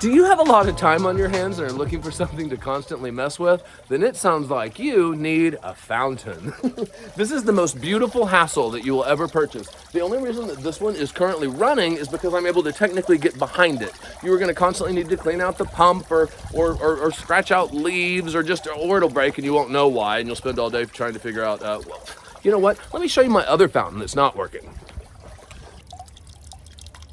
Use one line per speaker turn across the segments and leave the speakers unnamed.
Do you have a lot of time on your hands and are looking for something to constantly mess with? Then it sounds like you need a fountain. This is the most beautiful hassle that you will ever purchase. The only reason that this one is currently running is because I'm able to technically get behind it. You are going to constantly need to clean out the pump or scratch out leaves or it'll break and you won't know why, and you'll spend all day trying to figure out, well, you know what? Let me show you my other fountain that's not working.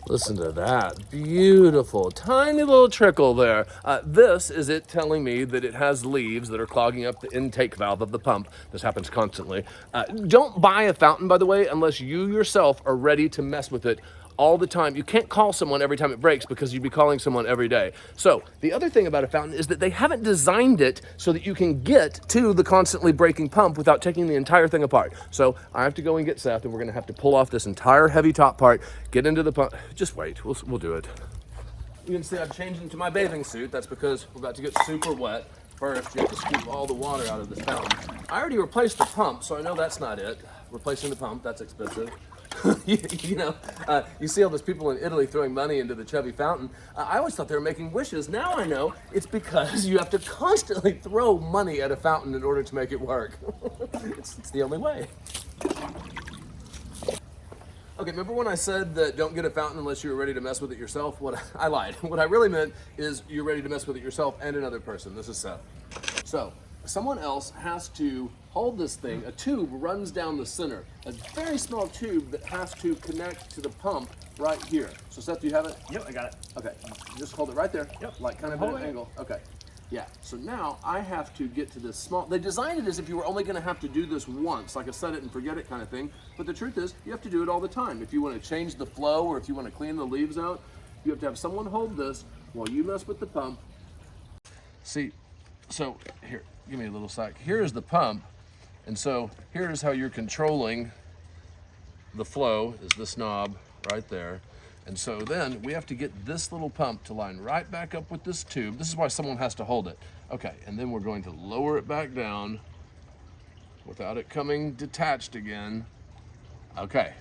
Listen to that, beautiful, tiny little trickle there. This is it telling me that it has leaves that are clogging up the intake valve of the pump. This happens constantly. Don't buy a fountain, by the way, unless you yourself are ready to mess with it all the time. You can't call someone every time it breaks because you'd be calling someone every day. So the other thing about a fountain is that they haven't designed it so that you can get to the constantly breaking pump without taking the entire thing apart. So I have to go and get Seth, and we're gonna have to pull off this entire heavy top part, get into the pump. Just wait, we'll do it. You can see I've changed into my bathing suit. That's because we're about to get super wet. First, you have to scoop all the water out of this fountain. I already replaced the pump, so I know that's not it. Replacing the pump, that's expensive. You see all those people in Italy throwing money into the chubby fountain. I always thought they were making wishes. Now I know it's because you have to constantly throw money at a fountain in order to make it work. It's the only way. Okay, remember when I said that don't get a fountain unless you're ready to mess with it yourself? I lied. What I really meant is you're ready to mess with it yourself and another person. This is Seth. So, someone else has to hold this thing. A tube runs down the center, a very small tube that has to connect to the pump right here. So Seth, do you have it?
Yep, I got it.
Okay, just hold it right there.
Yep.
Like kind of at an angle. Okay. Yeah, so now I have to get to this small, they designed it as if you were only gonna have to do this once, like a set it and forget it kind of thing. But the truth is, you have to do it all the time. If you wanna change the flow or if you wanna clean the leaves out, you have to have someone hold this while you mess with the pump. See, so here, give me a little sec. Here is the pump, and so here's how you're controlling the flow, is this knob right there. And so then we have to get this little pump to line right back up with this tube. This is why someone has to hold it. Okay, and then we're going to lower it back down without it coming detached again. Okay.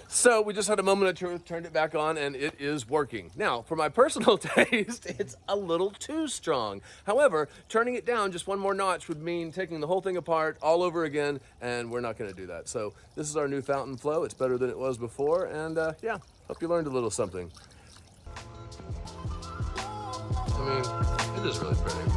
So we just had a moment of truth, turned it back on, and it is working. Now, for my personal taste, it's a little too strong. However, turning it down just one more notch would mean taking the whole thing apart all over again, and we're not gonna do that. So this is our new fountain flow. It's better than it was before, and yeah, hope you learned a little something. I mean, it is really pretty.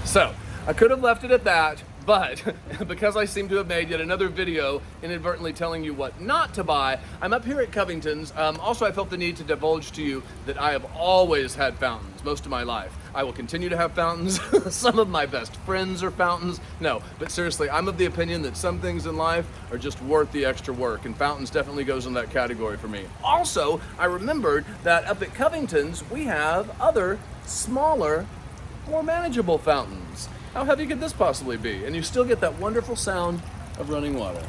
So, I could have left it at that, but because I seem to have made yet another video inadvertently telling you what not to buy, I'm up here at Covington's. Also, I felt the need to divulge to you that I have always had fountains most of my life. I will continue to have fountains. Some of my best friends are fountains. No, but seriously, I'm of the opinion that some things in life are just worth the extra work, and fountains definitely goes in that category for me. Also, I remembered that up at Covington's, we have other smaller, more manageable fountains. How heavy could this possibly be? And you still get that wonderful sound of running water.